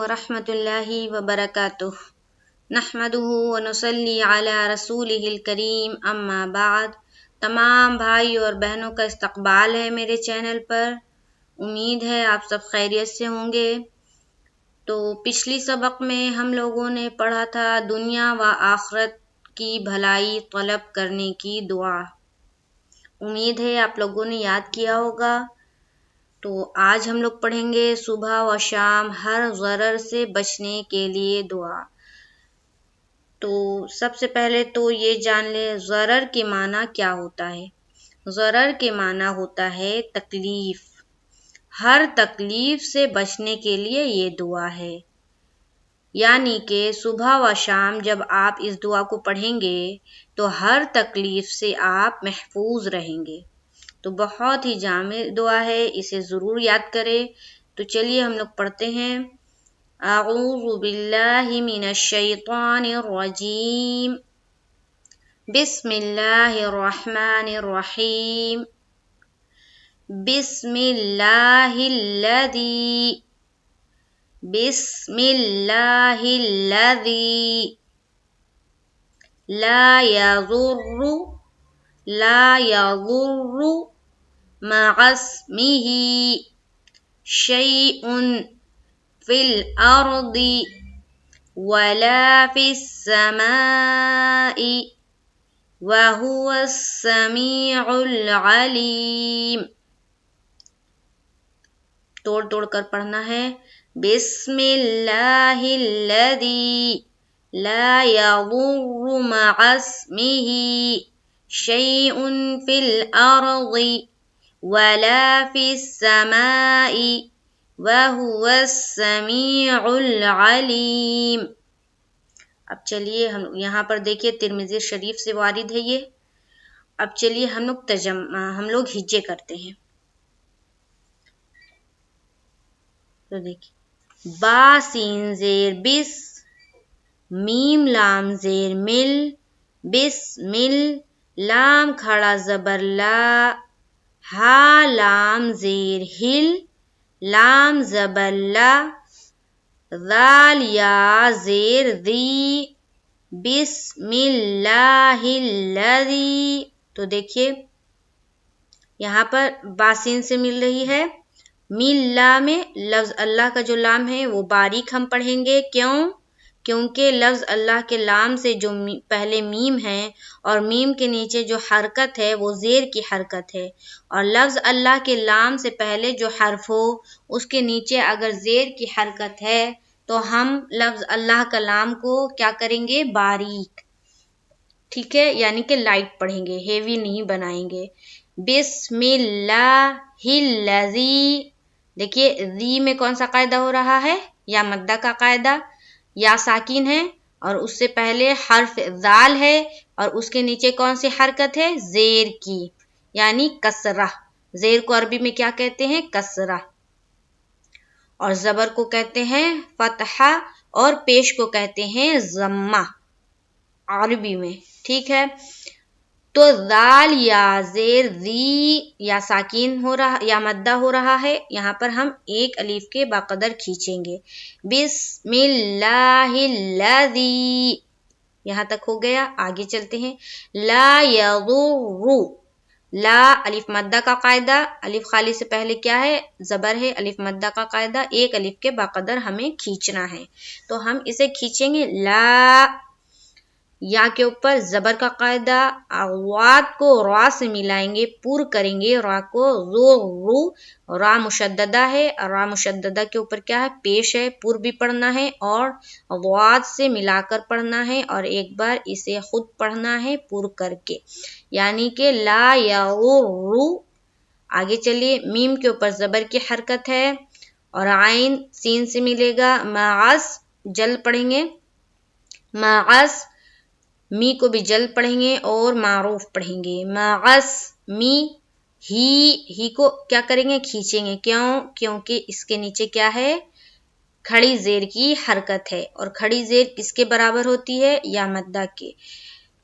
वरहमतुल्लाहि वबरकातुह। नहमदुहु व नुसल्ली अला रसूलिहिल करीम, अम्मा बाद। तमाम भाई और बहनों का इस्तकबाल है मेरे चैनल पर। उम्मीद है आप सब खैरियत से होंगे। तो पिछली सबक में हम लोगों ने पढ़ा था दुनिया व आखिरत की भलाई तलब करने की दुआ। उम्मीद है आप लोगों ने याद किया होगा। तो आज हम लोग पढ़ेंगे सुबह व शाम हर ज़रर से बचने के लिए दुआ। तो सबसे पहले तो ये जान ले ज़रर के माना क्या होता है। ज़रर के माना होता है तकलीफ। हर तकलीफ से बचने के लिए ये दुआ है। यानी कि सुबह व शाम जब आप इस दुआ को पढ़ेंगे तो हर तकलीफ से आप महफूज रहेंगे। तो बहुत ही जामे दुआ है, इसे ज़रूर याद करें। तो चलिए हम लोग पढ़ते हैं। अऊज़ु बिल्लाहि मिनश शैतानिर रजीम, बिस्मिल्लाहिर रहमानिर रहीम, बिस्मिल्लाहिल्लज़ी ला यज़ुर्रु मअस्मिही शैउन फिल अर्दि वला फिस समाई वहुवस समीउल अलीम। तोड़ तोड़ कर पढ़ना है। बिस्मिल्लाहिल्लज़ी ला यज़ुर्रु मअस्मिही शैउन फिल अर्दि वला फिस समाई वहुवस समीउल अलीम। अब चलिए हम यहाँ पर देखिए तिरमिज़ी शरीफ से वारिद है ये। अब चलिए हम लोग हिज्जे करते हैं। तो देखिए बा सीन ज़ेर बिस, मीम लाम ज़ेर मिल, बिस्मिल, लाम खड़ा ज़बर ला, हा लाम ज़ेर हिल, लाम ज़बर ला, ज़ाल या ज़ेर दी, बिस्मिल्लाहिल्लज़ी। तो देखिए यहाँ पर बासीन से मिल रही है। मिल्ला में लफ्ज़ अल्लाह का जो लाम है वो बारीक हम पढ़ेंगे। क्यों? क्योंकि लफ्ज़ अल्लाह के लाम से जो पहले मीम है और मीम के नीचे जो हरकत है वो ज़ेर की हरकत है। और लफ्ज़ अल्लाह के लाम से पहले जो हर्फ हो उसके नीचे अगर ज़ेर की हरकत है तो हम लफ्ज़ अल्लाह का लाम को क्या करेंगे? बारीक, ठीक है, यानी कि लाइट पढ़ेंगे, हेवी नहीं बनाएंगे। बिस्मिल्लाहिल्लज़ी। देखिए ज़ी में कौन सा कायदा हो रहा है? या मद्दा का कायदा। या साकिन है और उससे पहले हर्फ ज़ाल है और उसके नीचे कौन सी हरकत है? ज़ेर की, यानी कसरा। ज़ेर को अरबी में क्या कहते हैं? कसरा। और ज़बर को कहते हैं फतहा और पेश को कहते हैं ज़म्मा अरबी में, ठीक है। तो ज़ाल या ज़ेर ज़ी या साकिन हो रहा या मद्दा हो रहा है। यहाँ पर हम एक अलीफ के बाकदर खींचेंगे। बिस्मिल्लाहिल्लज़ी, यहाँ तक हो गया। आगे चलते हैं। ला यज़ुर्रु, ला अलिफ मद्दा का कायदा। अलिफ खाली से पहले क्या है? ज़बर है। अलिफ मद्दा का कायदा, एक अलिफ के बाकदर हमें खींचना है। तो हम इसे खींचेंगे ला। या के ऊपर ज़बर का कायदा। वाद को रा से मिलाएंगे, पुर करेंगे रा को। ज़ुर्रु, रा मुशद्ददा है। रा मुशद्ददा के ऊपर क्या है? पेश है, पुर भी पढ़ना है और वाद से मिलाकर पढ़ना है और एक बार इसे खुद पढ़ना है पुर करके, यानी कि ला यज़ुर्रु। आगे चलिए। मीम के ऊपर ज़बर की हरकत है और आइन सीन से मिलेगा। माअस, जल पढ़ेंगे। माअस, मी को भी जल्द पढ़ेंगे और मारूफ पढ़ेंगे। माअस मी। ही को क्या करेंगे? खींचेंगे। क्यों? क्योंकि इसके नीचे क्या है? खड़ी ज़ेर की हरकत है और खड़ी ज़ेर किसके बराबर होती है? या मद्दा के।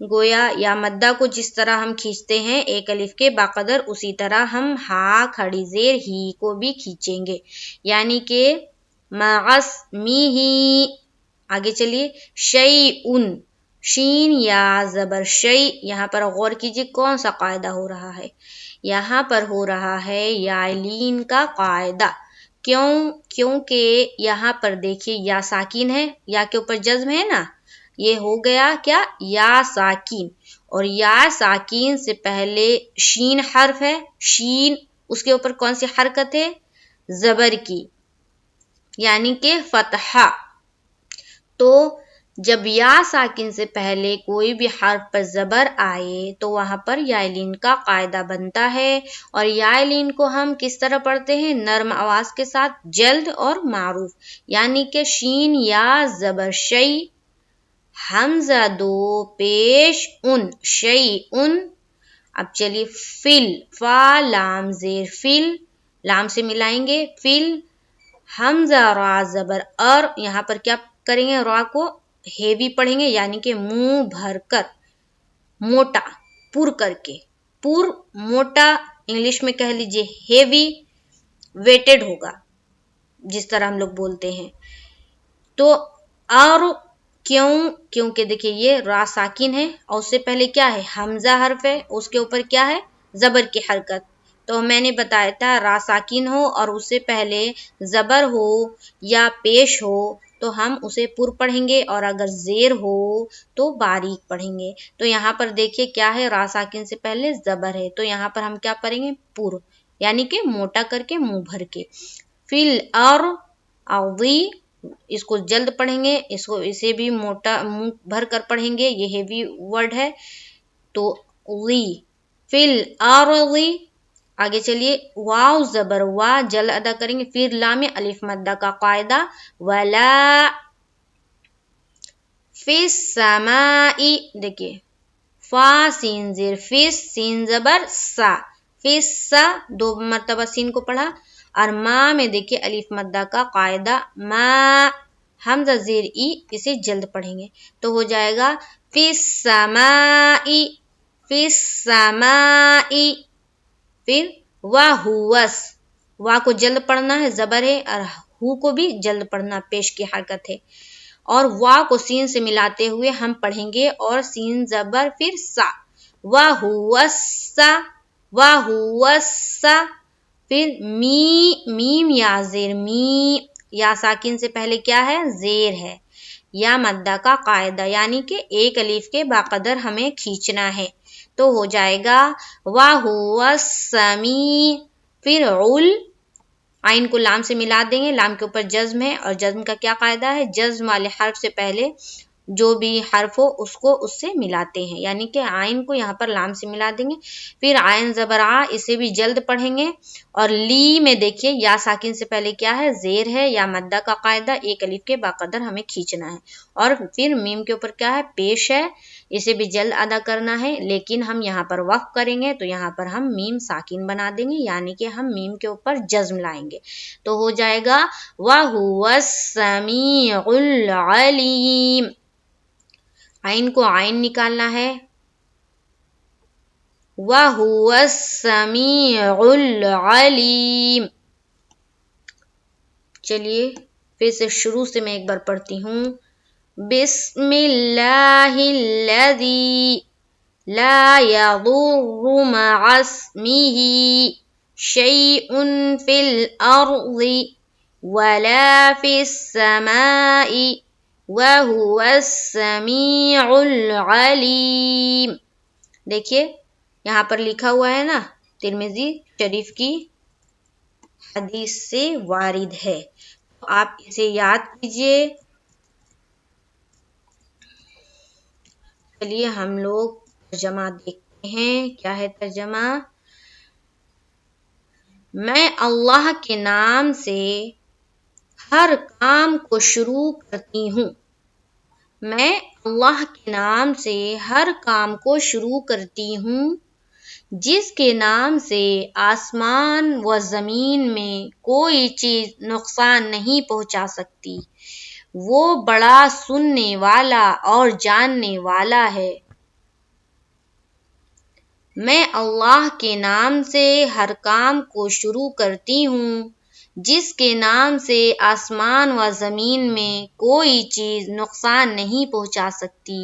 गोया या मद्दा को जिस तरह हम खींचते हैं एक अलिफ के बाकदर, उसी तरह हम हा खड़ी ज़ेर ही को भी खींचेंगे, यानी कि मअस्मिही। आगे चलिए, शैउन, शीन या जबर शै। यहाँ पर गौर कीजिए कौन सा कायदा हो रहा है, यहाँ पर हो रहा है यालीन का कायदा। क्यों? क्योंकि यहाँ पर देखिए या साकिन है, या के ऊपर जज्म है ना, ये हो गया क्या, या साकिन। और या साकिन से पहले शीन हर्फ है, शीन उसके ऊपर कौन सी हरकत है, जबर की, यानी कि फतहा। तो जब या साकिन से पहले कोई भी हर्फ पर जबर आए तो वहां पर यालीन का कायदा बनता है। और यालीन को हम किस तरह पढ़ते हैं, नर्म आवाज के साथ, जल्द और मारूफ, यानी कि शीन या जबर शई, हमजा दो पेश उन, शई उन। अब चलिए फिल, फा लाम जेर फिल, लाम से मिलाएंगे फिल, हमजा रा जबर और, यहाँ पर क्या करेंगे, रा को हेवी पढ़ेंगे, यानी कि मुंह भर कर, मोटा, पुर करके, पुर मोटा, इंग्लिश में कह लीजिए हेवी, वेटेड होगा, जिस तरह हम लोग बोलते हैं। तो और क्यों, क्योंकि देखिए ये रा साकिन है और उससे पहले क्या है, हमजा हर्फ है, उसके ऊपर क्या है, जबर की हरकत। तो मैंने बताया था रा साकिन हो और उससे पहले जबर हो या पेश हो तो हम उसे पुर पढ़ेंगे, और अगर जेर हो तो बारीक पढ़ेंगे। तो यहाँ पर देखिए क्या है, रा साकिन से पहले जबर है, तो यहाँ पर हम क्या पढ़ेंगे, पुर, यानी कि मोटा करके, मुंह भर के। फिल और अवी, इसको जल्द पढ़ेंगे, इसको इसे भी मोटा मुंह भर कर पढ़ेंगे, ये हेवी वर्ड है। तो वी, फिल अर्दी। आगे चलिए, वाव जबर वा, जल अदा करेंगे। फिर लाम अलिफ मद्दा का कायदा, वला फिस समाई। देखिए फा सीन जेर फिस, सीन जबर सा, फिस सा, दो मरतबा सीन को पढ़ा। और माँ में देखिए अलिफ मद्दा का कायदा, मा, हमजा जेर ई, इसे जल्द पढ़ेंगे तो हो जाएगा फिस समाई, फिस समाई। फिर वाहुवस, वा को जल्द पढ़ना है, जबर है, और हु को भी जल्द पढ़ना, पेश की हरकत है। और वा को सीन से मिलाते हुए हम पढ़ेंगे, और सीन जबर फिर सा, वाहुवस्सा, वाहुवस्सा। फिर मी, मीम या जेर मी, या साकिन से पहले क्या है, जेर है, या मद्दा का कायदा, यानी कि एक अलीफ के बाकदर हमें खींचना है, तो हो जाएगा वाहुवस्समी। फिर उल, आइन को लाम से मिला देंगे, लाम के ऊपर जज्म है, और जज्म का क्या कायदा है, जज्म वाले हर्फ से पहले जो भी हर्फ हो उसको उससे मिलाते हैं, यानी कि आइन को यहाँ पर लाम से मिला देंगे। फिर आइन जबर आ, इसे भी जल्द पढ़ेंगे। और ली में देखिए या साकिन से पहले क्या है, जेर है, या मद्दा का कायदा, एक अलिफ के बाकदर हमें खींचना है। और फिर मीम के ऊपर क्या है, पेश है, इसे भी जल्द अदा करना है, लेकिन हम यहाँ पर वक्फ करेंगे तो यहाँ पर हम मीम साकिन बना देंगे, यानी कि हम मीम के ऊपर जज्म लाएंगे, तो हो जाएगा वहुवस समीउल अलीम। आइन को आइन निकालना है, वहुवस समीउल अलीम। चलिए फिर से शुरू से मैं एक बार पढ़ती हूँ, बिस्मिल्लाहिल्लज़ी ला यदुर्रु मअस्मिही शैउन फिल अर्ज़ि वला फिस समाई वहुवस समीउल अलीम। देखिए यहाँ पर लिखा हुआ है ना, तिरमिज़ी शरीफ की हदीस से वारिद है, तो आप इसे याद कीजिए। चलिए हम लोग तर्जमा देखते हैं, क्या है तर्जमा। मैं अल्लाह के नाम से हर काम को शुरू करती हूँ, मैं अल्लाह के नाम से हर काम को शुरू करती हूँ, जिसके नाम से आसमान व ज़मीन में कोई चीज़ नुकसान नहीं पहुँचा सकती, वो बड़ा सुनने वाला और जानने वाला है। मैं अल्लाह के नाम से हर काम को शुरू करती हूँ, جس کے نام سے آسمان و زمین میں کوئی چیز نقصان نہیں پہنچا سکتی،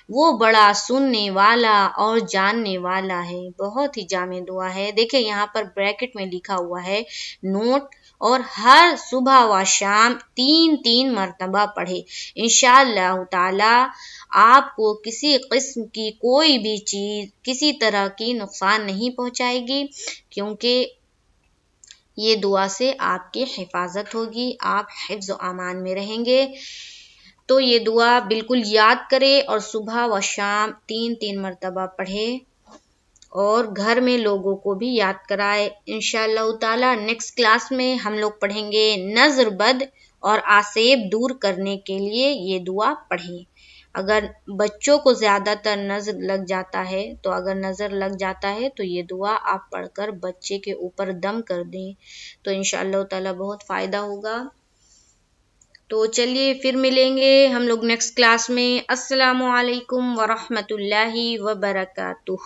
وہ بڑا سننے والا اور جاننے والا ہے۔ بہت ہی جامع دعا ہے۔ دیکھیں یہاں پر بریکٹ میں لکھا ہوا ہے نوٹ، اور ہر صبح و شام 3 مرتبہ پڑھے۔ انشاءاللہ تعالی آپ کو کسی قسم کی کوئی بھی چیز کسی طرح کی نقصان نہیں پہنچائے گی، کیونکہ یہ دعا سے آپ کی حفاظت ہوگی، آپ حفظ و امان میں رہیں گے۔ تو یہ دعا بالکل یاد کرے اور صبح و شام 3 مرتبہ پڑھے، اور گھر میں لوگوں کو بھی یاد کرائے۔ انشاءاللہ تعالی نیکسٹ کلاس میں ہم لوگ پڑھیں گے نظر بد اور آسیب دور کرنے کے لیے یہ دعا پڑھیں۔ اگر بچوں کو زیادہ تر نظر لگ جاتا ہے تو یہ دعا آپ پڑھ کر بچے کے اوپر دم کر دیں، تو انشاءاللہ تعالی بہت فائدہ ہوگا۔ تو چلیے پھر ملیں گے ہم لوگ نیکسٹ کلاس میں۔ السلام علیکم ورحمۃ اللہ وبرکاتہ۔